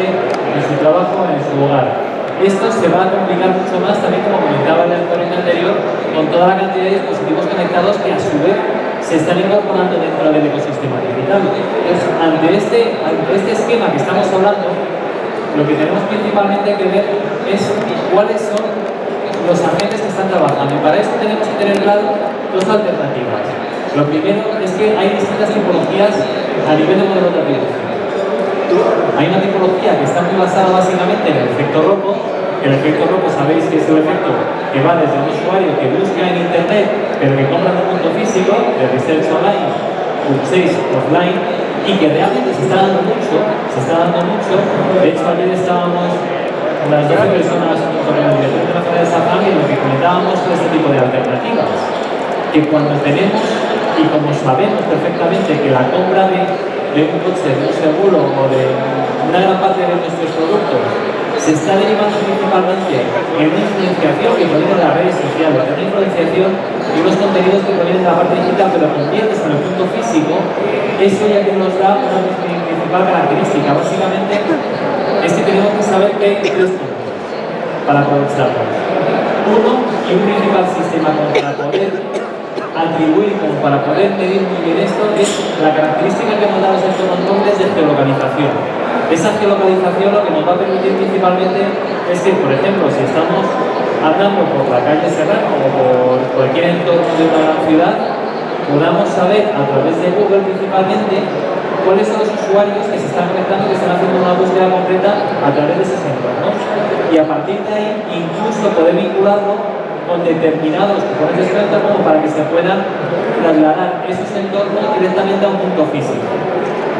directamente en su trabajo, en su hogar. Esto se va a complicar mucho más también, como comentaba en el ponente anterior, con toda la cantidad de dispositivos conectados que a su vez se están incorporando dentro del ecosistema digital. Entonces, ante este esquema que estamos hablando, lo que tenemos principalmente que ver es cuáles son los agentes que están trabajando. Y para eso tenemos que tener claro dos alternativas. Lo primero es que hay distintas tipologías a nivel de modelo de atribución. Hay una tipología que está muy basada básicamente en el efecto Rocco. El efecto Rocco sabéis que es el efecto que va desde un usuario que busca en internet pero que compra en un punto físico, de research online, purchase offline, y que realmente se está dando mucho. De hecho, ayer estábamos las 12 personas con la dirección de la zona de Safran y lo que comentábamos fue este tipo de alternativas, que cuando tenemos y como sabemos perfectamente que la compra de un coche, de un seguro o de una gran parte de nuestros productos se está derivando principalmente en una influenciación que proviene de las redes sociales, de una influenciación de unos contenidos que provienen de la parte digital pero conviertes en el punto físico, eso ya que nos da una principal característica. Básicamente es que tenemos que saber que hay tres puntos para aprovecharlos. Uno, y un principal sistema para poder atribuir, como para poder medir muy bien esto, es la característica que hemos dado a estos entornos de geolocalización. Esa geolocalización lo que nos va a permitir principalmente es que, por ejemplo, si estamos andando por la calle Serrano o por cualquier entorno de una gran ciudad, podamos saber a través de Google principalmente cuáles son los usuarios que se están conectando, que están haciendo una búsqueda concreta a través de esos entornos. Y a partir de ahí, incluso poder vincularlo con determinados componentes de entorno para que se puedan trasladar esos entornos directamente a un punto físico.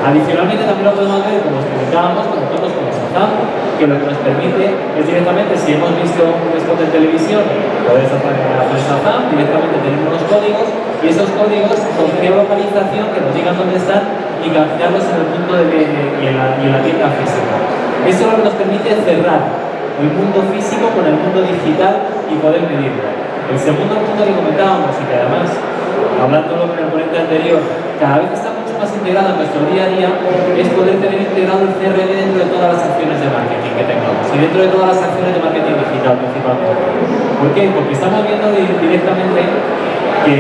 Adicionalmente también lo podemos ver, como os comentábamos, con entornos como Safran, que lo que nos permite es directamente, si hemos visto un spot de televisión, poder hacer Safran, directamente tenemos unos códigos y esos códigos con geolocalización que nos digan dónde están y captarlos en el punto y en la tienda física. Eso lo que nos permite es cerrar el mundo físico con el mundo digital y poder medirlo. El segundo punto que comentábamos y que además, hablándolo con el ponente anterior, cada vez está mucho más integrado en nuestro día a día, es poder tener integrado el CRM dentro de todas las acciones de marketing que tengamos y dentro de todas las acciones de marketing digital principalmente. ¿Por qué? Porque estamos viendo directamente que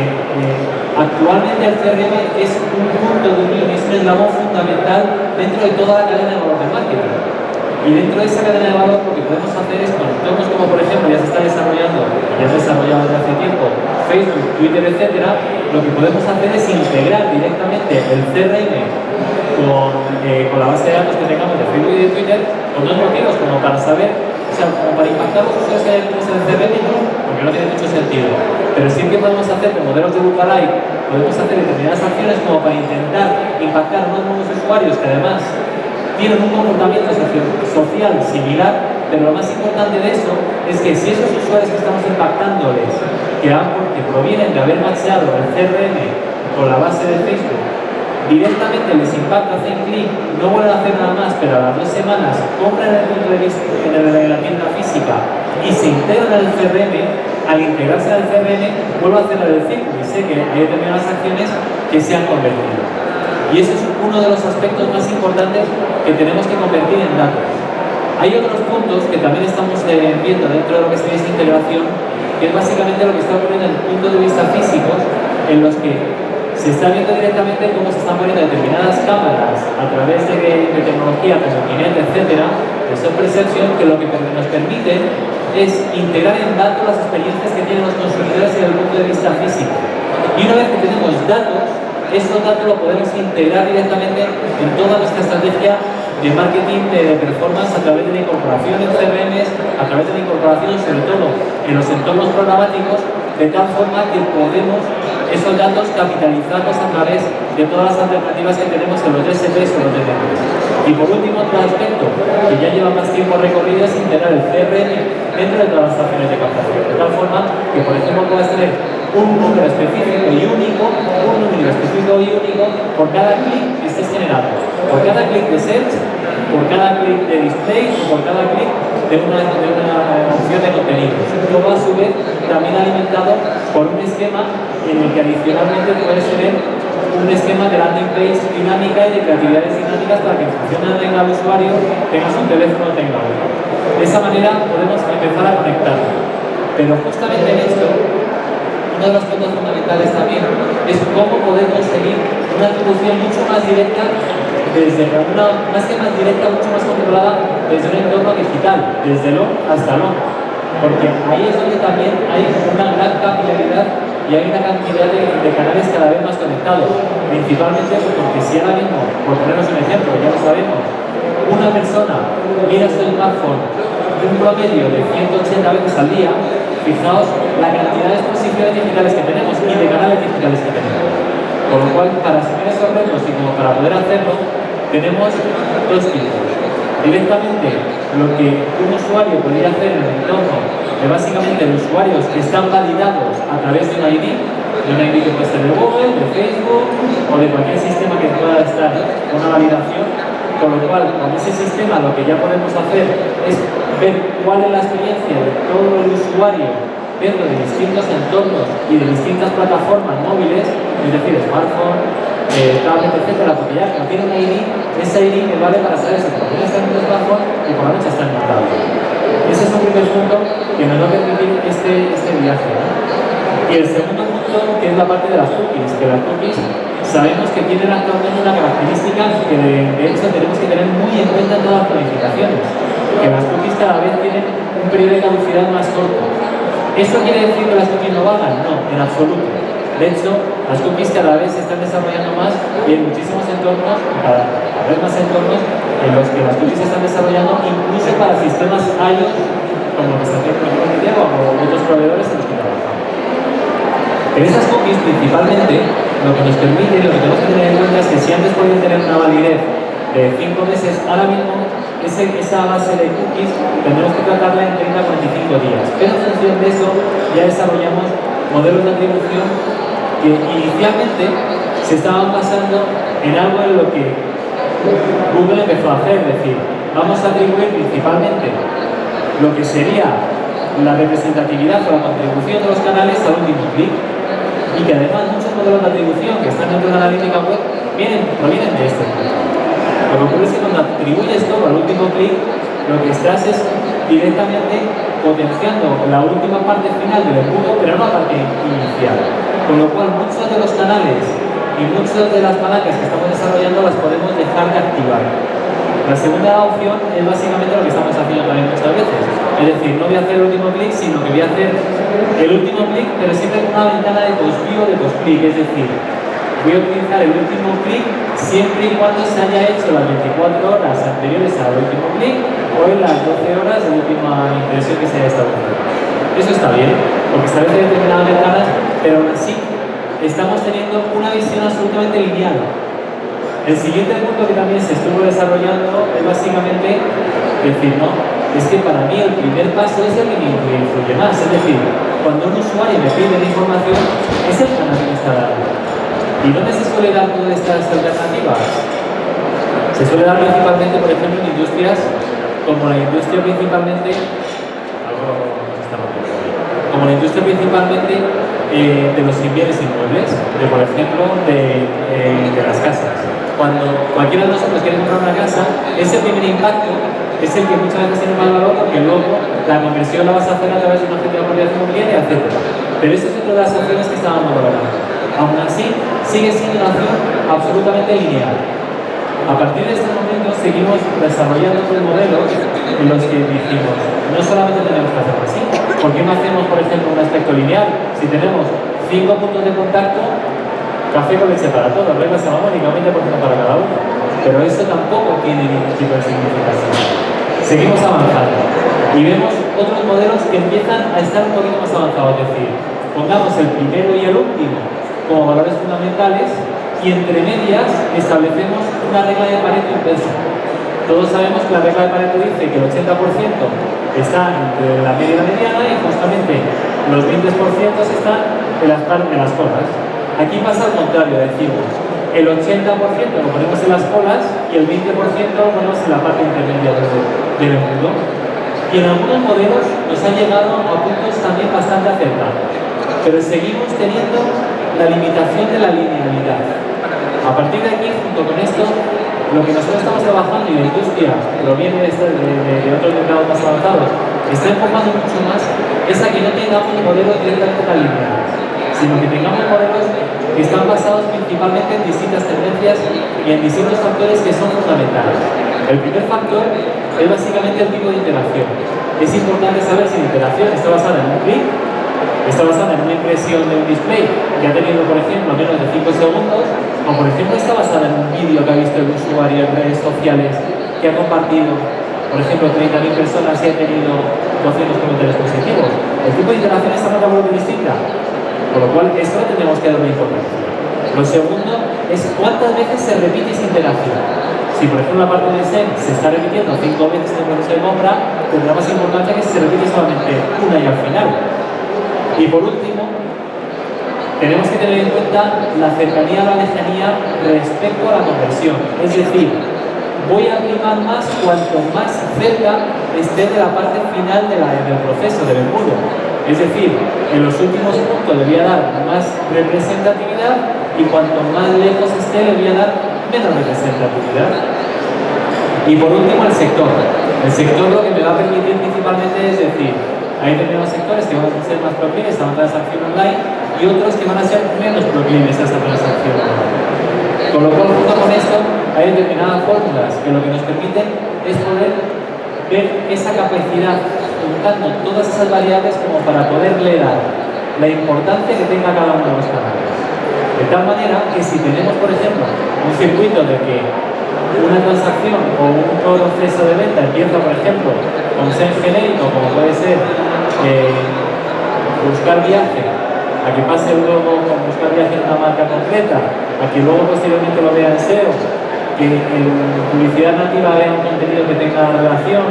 actualmente el CRM es un punto de unión, es un eslabón fundamental dentro de toda la cadena de valor de marketing. Y dentro de esa cadena de valor lo que podemos hacer es, con entornos como por ejemplo ya se está desarrollando, ya se ha desarrollado desde hace tiempo, Facebook, Twitter, etcétera, lo que podemos hacer es integrar directamente el CRM con la base de datos que tengamos de Facebook y de Twitter, con dos motivos, como para saber, o sea, como para impactar los usuarios que hay en el CRM, no, porque no tiene mucho sentido. Pero sí que podemos hacer con modelos de lookalike, podemos hacer determinadas acciones como para intentar impactar a unos nuevos usuarios que además tienen un comportamiento social similar, pero lo más importante de eso es que si esos usuarios que estamos impactándoles, que provienen de haber matchado el CRM con la base de Facebook, directamente les impacta, hacen clic, no vuelven a hacer nada más, pero a las 2 semanas compran el punto de vista en la tienda física y se integran en el CRM, al integrarse al CRM, vuelvo a hacer el ciclo y sé que hay determinadas acciones que se han convertido. Y ese es uno de los aspectos más importantes que tenemos que convertir en datos. Hay otros puntos que también estamos viendo dentro de lo que es esta integración, que es básicamente lo que está ocurriendo desde el punto de vista físico, en los que se está viendo directamente cómo se están poniendo determinadas cámaras a través de tecnología como Kinect, etcétera, de Soft Perception, que lo que nos permite es integrar en datos las experiencias que tienen los consumidores desde el punto de vista físico. Y una vez que tenemos datos, esos datos los podemos integrar directamente en toda nuestra estrategia de marketing, de performance, a través de la incorporación en CRMs, a través de la incorporación sobre todo en los entornos programáticos, de tal forma que podemos esos datos capitalizarlos a través de todas las alternativas que tenemos en los DSPs o los DNPs. Y por último, otro aspecto que ya lleva más tiempo recorrido es integrar el CRM dentro de todas las acciones de captación, de tal forma que, por ejemplo, puedas tener un número específico y único, por cada clic que estés generando, por cada clic de search, por cada clic de display o por cada clic de una opción de contenidos. Todo a su vez también alimentado por un esquema en el que adicionalmente puedes tener un esquema de landing page dinámica y de creatividades dinámicas para que en función de donde tenga el usuario, tengas un teléfono o tenga otro. De esa manera podemos empezar a conectar. Pero justamente en esto, uno de los puntos fundamentales también es cómo poder conseguir una atribución mucho más directa, más que más directa, mucho más controlada desde un entorno digital, desde lo hasta lo. Porque ahí es donde también hay una gran capilaridad y hay una cantidad de canales cada vez más conectados. Principalmente porque si ahora mismo, por ponernos un ejemplo, ya lo sabemos, una persona mira su smartphone un promedio de 180 veces al día, fijaos la cantidad de exposiciones digitales que tenemos y de canales digitales que tenemos. Con lo cual, para asumir esos retos y como para poder hacerlo, tenemos dos tipos. Directamente, lo que un usuario podría hacer en el entorno de básicamente de usuarios que están validados a través de un ID que puede ser de Google, de Facebook o de cualquier sistema que pueda estar con una validación. Con lo cual, con ese sistema lo que ya podemos hacer es ver cuál es la experiencia de todo el usuario dentro de distintos entornos y de distintas plataformas móviles, es decir, smartphone, tablet, etcétera, porque ya como tiene un ID, ese ID me vale para saber si por la mañana está en un smartphone y por la noche está en un tablet. Ese es un primer punto que nos va a permitir este viaje, ¿no? Y el segundo punto, que es la parte de las cookies, que las cookies sabemos que tienen actualmente una característica que de hecho tenemos que tener muy en cuenta en todas las planificaciones, que las cookies cada vez tienen un periodo de caducidad más corto. ¿Eso quiere decir que las cookies no valgan? No, en absoluto. De hecho, las cookies cada vez se están desarrollando más y en muchísimos entornos, cada vez más entornos, en los que las cookies se están desarrollando incluso para sistemas iOS, como los que están haciendo o otros proveedores en los que trabajamos. Pero esas cookies principalmente lo que nos permite, lo que tenemos que tener en cuenta es que si antes podían tener una validez de 5 meses, ahora mismo esa base de cookies tendremos que tratarla en 30 a 45 días. Pero en función de eso ya desarrollamos modelos de atribución que inicialmente se estaban basando en algo en lo que Google empezó a hacer, es decir, vamos a atribuir principalmente lo que sería la representatividad o la contribución de los canales al último clic. Y que además muchos modelos de atribución que están dentro de la analítica web provienen de este punto. Lo que ocurre es que cuando atribuyes todo al último clic, lo que estás es directamente potenciando la última parte final del embudo, pero no la parte inicial. Con lo cual, muchos de los canales y muchas de las palancas que estamos desarrollando las podemos dejar de activar. La segunda opción es básicamente lo que estamos haciendo también muchas veces. Es decir, no voy a hacer el último clic, sino que voy a hacer el último clic, pero siempre con una ventana de post-view o de post-clic. Es decir, voy a utilizar el último clic siempre y cuando se haya hecho las 24 horas anteriores al último clic o en las 12 horas de última impresión que se haya establecido. Eso está bien, porque establece determinadas ventanas, pero aún así estamos teniendo una visión absolutamente lineal. El siguiente punto que también se estuvo desarrollando es básicamente decir, no, es que para mí el primer paso es el que me influye más. Es decir, cuando un usuario me pide la información, es el canal que me está dando. ¿Y dónde se suele dar todas estas alternativas? Se suele dar principalmente, por ejemplo, en industrias como la industria principalmente, de los bienes inmuebles, por ejemplo, de las casas. Cuando cualquiera de nosotros quiere comprar una casa, ese primer impacto es el que muchas veces tiene más valor porque luego la conversión la vas a hacer a través de una agente de propiedad inmobiliaria, etc. Pero esa es otra de las opciones que estábamos valorando. Aún así, sigue siendo una opción absolutamente lineal. A partir de este momento seguimos desarrollando modelos en los que decimos, no solamente tenemos que hacerlo así, ¿por qué no hacemos, por ejemplo, un aspecto lineal? Si tenemos 5 puntos de contacto, café con leche para todos, regla salomónica, 20% para cada uno. Pero eso tampoco tiene ningún tipo de significación. Seguimos avanzando y vemos otros modelos que empiezan a estar un poquito más avanzados, es decir, pongamos el primero y el último como valores fundamentales y entre medias establecemos una regla de Pareto inversa. Todos sabemos que la regla de Pareto dice que el 80% está entre la media y la mediana y justamente los 20% están en las colas. Aquí pasa al contrario, decimos, el 80% lo ponemos en las colas y el 20% lo ponemos en la parte intermedia del embudo. Y en algunos modelos nos han llegado a puntos también bastante acertados, pero seguimos teniendo la limitación de la linealidad. A partir de aquí, junto con esto, lo que nosotros estamos trabajando y la industria proviene de otros mercados más avanzados, está enfocando mucho más es a que no tengamos modelos directamente lineales, sino que tengamos modelos que están basados principalmente en distintas tendencias y en distintos factores que son fundamentales. El primer factor es básicamente el tipo de interacción. Es importante saber si la interacción está basada en un clic, está basada en una impresión de un display que ha tenido, por ejemplo, menos de 5 segundos, o por ejemplo está basada en un vídeo que ha visto el usuario en redes sociales que ha compartido, por ejemplo, 30.000 personas y ha tenido 200 comentarios positivos. El tipo de interacción está muy distinta, por lo cual esto le tenemos que dar una importancia. Lo segundo es cuántas veces se repite esa interacción. Si por ejemplo la parte de SEM se está repitiendo 5 veces en el proceso de compra, tendrá más importancia que si se repite solamente una y al final. Y por último, tenemos que tener en cuenta la cercanía o la lejanía respecto a la conversión. Es decir, voy a primar más cuanto más cerca esté de la parte final del proceso, del embudo. Es decir, en los últimos puntos le voy a dar más representatividad y cuanto más lejos esté le voy a dar menos representatividad. Y por último, el sector. El sector lo que me va a permitir principalmente es decir, hay determinados sectores que van a ser más proclives a una transacción online y otros que van a ser menos proclives a esa transacción online. Con lo cual, junto con esto, hay determinadas fórmulas que lo que nos permiten es poder ver esa capacidad juntando todas esas variables como para poderle dar la importancia que tenga cada uno de los canales. De tal manera que si tenemos, por ejemplo, un circuito de que una transacción o un proceso de venta empieza, por ejemplo, con SEM genérico, como puede ser buscar viaje, a que pase luego con buscar viaje en una marca concreta, a que luego posteriormente lo vea en SEO, que en publicidad nativa vea un contenido que tenga relación,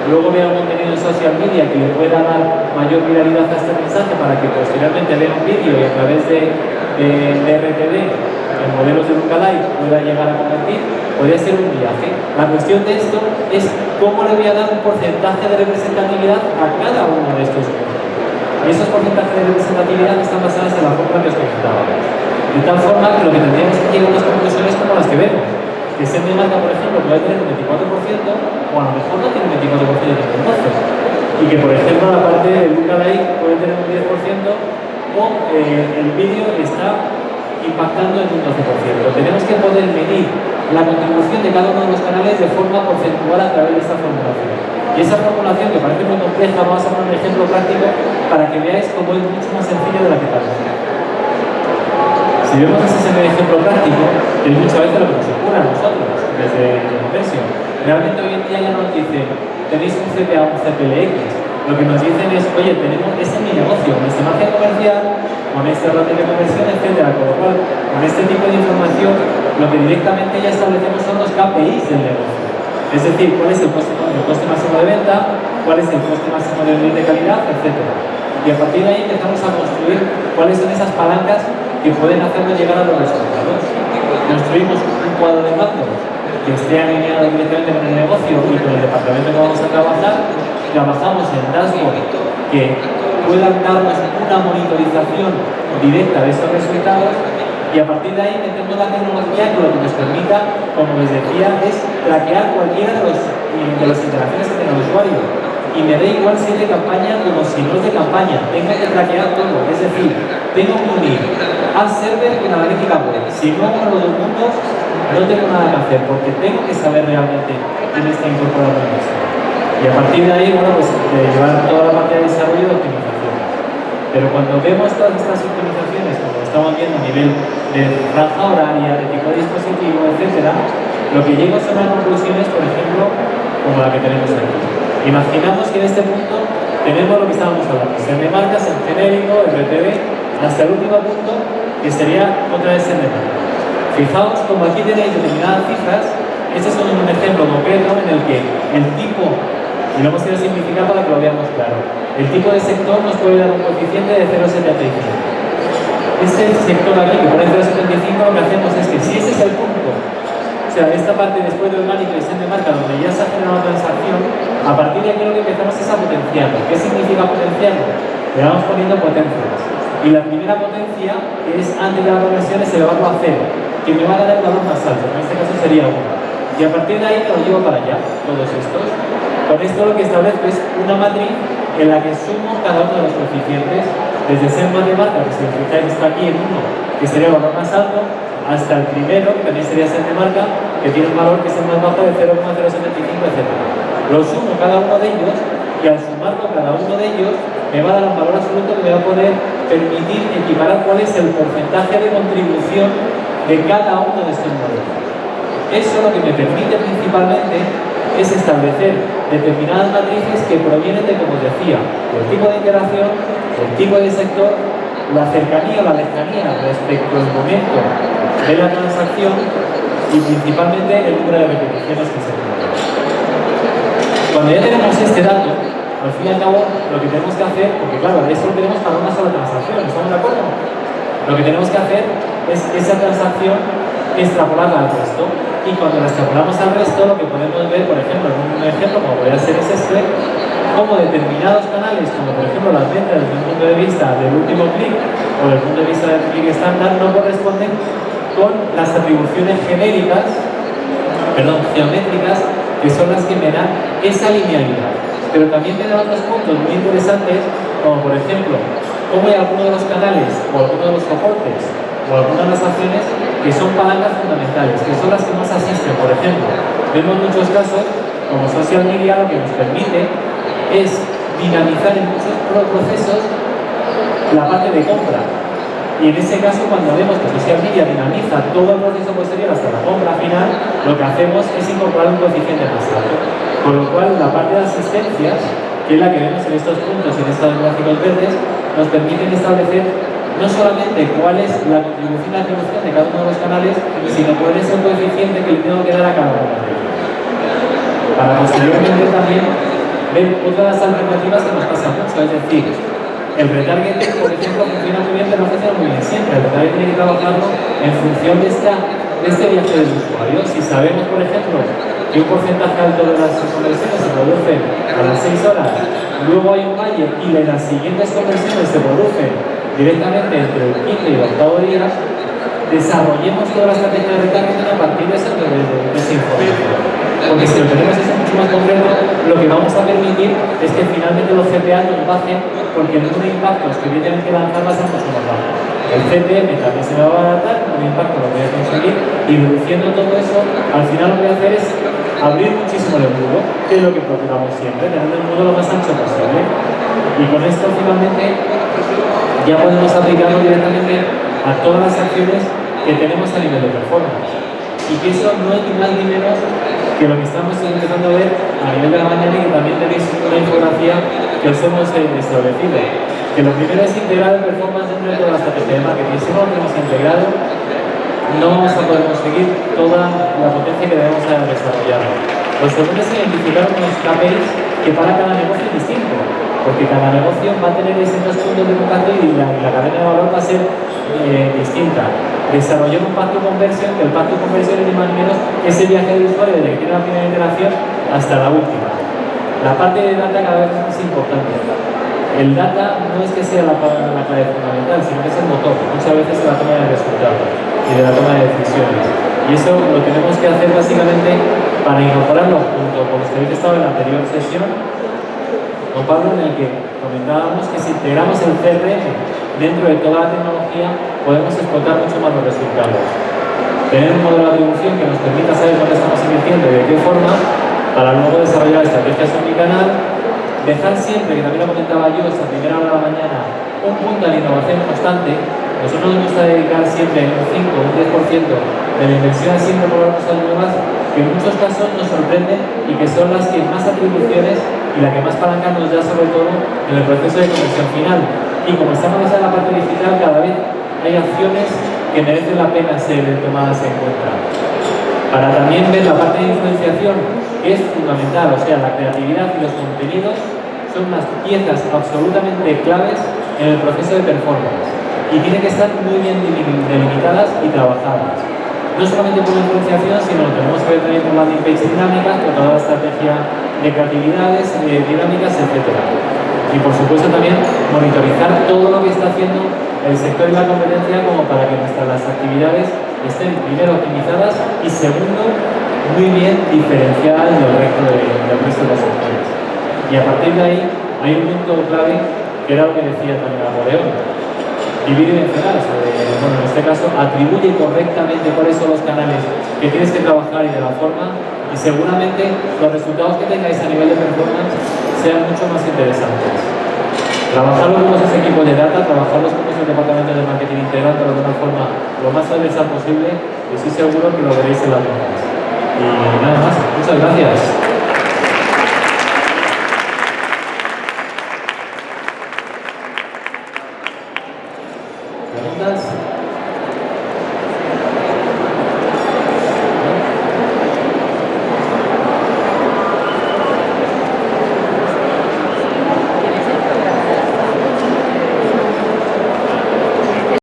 luego vea un contenido en social media que le pueda dar mayor viralidad a este mensaje para que posteriormente vea un vídeo y a través de RTD, en modelos de lookalike, pueda llegar a convertir, podría ser un viaje. La cuestión de esto es cómo le voy a dar un porcentaje de representatividad a cada uno de estos puntos. Y esos porcentajes de representatividad están basados en la fórmula que os comentaba. De tal forma que lo que tendríamos que llegar a unas conclusiones como las que vemos. Que SEM de marca, por ejemplo, puede tener un 24%, o a lo mejor no tiene un 24% de negocio. Y que, por ejemplo, la parte del lookalike puede tener un 10%, o el vídeo está impactando en un 12%. Tenemos que poder medir la contribución de cada uno de los canales de forma porcentual a través de esta formulación. Y esa formulación, que parece muy compleja, vamos a poner un ejemplo práctico para que veáis cómo es mucho más sencillo de la que parece. Si vemos ese ejemplo práctico, que es muchas veces lo que nos ocurre a nosotros desde la inversión, realmente hoy en día ya no nos dicen tenéis un CPA o un CPLX. Lo que nos dicen es, oye, tenemos este es mi negocio, con este margen comercial, con este ratio de conversión, etcétera. Con lo cual, con este tipo de información, lo que directamente ya establecemos son los KPIs del negocio. Es decir, cuál es el coste máximo de venta, cuál es el coste máximo de unidad de calidad, etcétera. Y a partir de ahí empezamos a construir cuáles son esas palancas que pueden hacernos llegar a los resultados. Construimos un cuadro de mandos que esté alineado directamente con el negocio y con el departamento que vamos a trabajar. Trabajamos en dashboard que puedan darnos una monitorización directa de estos resultados y a partir de ahí metemos la tecnología que lo que nos permita, como les decía, es traquear cualquiera de las interacciones que tenga el usuario. Y me da igual si es de campaña como si no es de campaña, tengo que traquear todo, es decir, tengo que unir al server con analítica web. Si no uno de los dos mundos, no tengo nada que hacer porque tengo que saber realmente quién está incorporado en esto. Y a partir de ahí, bueno, pues llevar toda la parte de desarrollo y de optimización. Pero cuando vemos todas estas optimizaciones, como lo estamos viendo a nivel de franja horaria, de tipo de dispositivo, etcétera, lo que llego son las conclusiones, por ejemplo, como la que tenemos aquí. Imaginamos que en este punto tenemos lo que estábamos hablando, SEM de marcas, SEM genérico, RTV, hasta el último punto, que sería otra vez SEM de marcas. Fijaos como aquí tenéis determinadas cifras, este es un ejemplo concreto en el que el tipo, y lo hemos ido a simplificar para que lo veamos claro, el tipo de sector nos puede dar un coeficiente de 0,75. Este sector aquí que pone 0,75, lo que hacemos es que si ese es el punto, o sea, esta parte después del orgánico y SEM de marca donde ya se ha generado una transacción, a partir de aquí lo que empezamos es a potenciarlo. ¿Qué significa potenciarlo? Le vamos poniendo potencias. Y la primera potencia, que es antes de la conversión, es elevarlo a 0, que me va a dar el valor más alto, en este caso sería 1. Y a partir de ahí me lo llevo para allá, todos estos. Con esto lo que establezco es una matriz en la que sumo cada uno de los coeficientes, desde ser matemática, que si os fijáis está aquí en 1, que sería el valor más alto, hasta el primero, que también sería ser de marca, que tiene un valor que es el más bajo de 0,075, etc. Lo sumo cada uno de ellos y al sumarlo cada uno de ellos me va a dar un valor absoluto que me va a poder permitir equiparar cuál es el porcentaje de contribución de cada uno de estos modelos. Eso lo que me permite principalmente es establecer determinadas matrices que provienen de, como os decía, del tipo de interacción, del tipo de sector, la cercanía o la lejanía respecto al momento de la transacción y principalmente el número de repeticiones que se producen. Cuando ya tenemos este dato, al fin y al cabo, lo que tenemos que hacer, porque claro, esto lo tenemos para una sola transacción, ¿estamos de acuerdo? Lo que tenemos que hacer es esa transacción extrapolarla al resto. Y cuando la extrapolamos al resto, lo que podemos ver, por ejemplo, en un ejemplo como podría ser este, como determinados canales, como por ejemplo las ventas desde un punto de vista del último clic o desde el punto de vista del clic estándar, no corresponden con las atribuciones geométricas, que son las que me dan esa linealidad. Pero también me dan otros puntos muy interesantes, como por ejemplo, cómo hay algunos de los canales o algunos de los soportes o algunas de las acciones que son palancas fundamentales, que son las que más asisten. Por ejemplo, vemos muchos casos, como social media, lo que nos permite es dinamizar en muchos procesos la parte de compra. Y en ese caso, cuando vemos que social media dinamiza todo el proceso posterior hasta la compra final, lo que hacemos es incorporar un coeficiente más alto. Con lo cual, la parte de asistencias, que es la que vemos en estos puntos, en estos gráficos verdes, nos permiten establecer no solamente cuál es la contribución y la atribución de cada uno de los canales, sino cuál es el coeficiente que le tengo que dar a cada uno de ellos. Para posteriormente también ver otras alternativas que nos pasan mucho, es decir, el retargeting, por ejemplo, funciona muy bien, pero no funciona muy bien siempre. El retargeting tiene que trabajarlo en función de este viaje del usuario. Si sabemos, por ejemplo, que un porcentaje alto de las conversiones se producen a las 6 horas, luego hay un valle y de las siguientes conversiones se producen directamente entre el quinto y el octavo día, desarrollemos toda la estrategia de retargeting a partir de esa información. Porque si lo tenemos eso mucho más concreto, lo que vamos a permitir es que finalmente los CPA nos bajen, porque el número de impactos que voy a tener que lanzar va a ser mucho más bajo. El CPM también se me va a abaratar, un impacto lo voy a conseguir, y reduciendo todo eso, al final lo que voy a hacer es abrir muchísimo el embudo, que es lo que procuramos siempre, tener el embudo lo más ancho posible. Y con esto finalmente ya podemos aplicarlo directamente a todas las acciones que tenemos a nivel de performance. Y que eso no es ni más ni menos que lo que estamos empezando a ver a nivel de la mañana, y que también tenéis una infografía que os hemos establecido. Que lo primero es integrar el performance dentro de toda la estrategia de marketing. Si no lo tenemos integrado, no vamos a poder conseguir toda la potencia que debemos desarrollar. Lo segundo es identificar unos KPIs que para cada negocio es distinto, porque cada negocio va a tener distintos puntos de contacto y la cadena de valor va a ser distinta. Desarrollar un pacto de conversión, que el pacto de conversión es ni más ni menos ese viaje del usuario desde que tiene la primera interacción hasta la última. La parte de data cada vez es más importante. El data no es que sea la clave fundamental, sino que es el motor, muchas veces de la toma de resultados y de la toma de decisiones. Y eso lo tenemos que hacer básicamente para incorporarlo junto con los que habéis estado en la anterior sesión con Pablo, en el que comentábamos que si integramos el CRM dentro de toda la tecnología, podemos explotar mucho más los resultados. Tener un modelo de atribución que nos permita saber dónde estamos invirtiendo y de qué forma, para luego desarrollar estrategias omnicanal. Dejar siempre, que también lo comentaba yo, esta primera hora de la mañana, un punto de innovación constante. Nosotros nos gusta dedicar siempre un 5 o un 10% de la inversión a siempre probar cosas nuevas, que en muchos casos nos sorprenden y que son las que más atribuciones y la que más palanca nos da, sobre todo en el proceso de conversión final. Y como estamos en la parte digital, cada vez hay acciones que merecen la pena ser tomadas en cuenta. Para también ver la parte de influenciación, que es fundamental, o sea, la creatividad y los contenidos son unas piezas absolutamente claves en el proceso de performance y tienen que estar muy bien delimitadas y trabajadas. No solamente por la influenciación, sino lo tenemos que ver también por landing page dinámicas, por toda la estrategia de creatividades, dinámicas, etc. Y por supuesto también monitorizar todo lo que está haciendo haciendo el sector y la competencia como para que las actividades estén primero optimizadas y segundo muy bien diferenciadas del resto de los sectores. Y a partir de ahí hay un punto clave que era lo que decía también Napoleón: divide y vencerás. Bueno, en este caso atribuye correctamente cuáles son los canales que tienes que trabajar y de la forma, y seguramente los resultados que tengáis a nivel de performance sean mucho más interesantes. Trabajarlo con esos equipos de data, trabajarlos con esos departamentos de marketing, integrándolo de una forma lo más transversal posible, y estoy seguro que lo veréis en las ventas. Y nada más, muchas gracias. ¿Preguntas?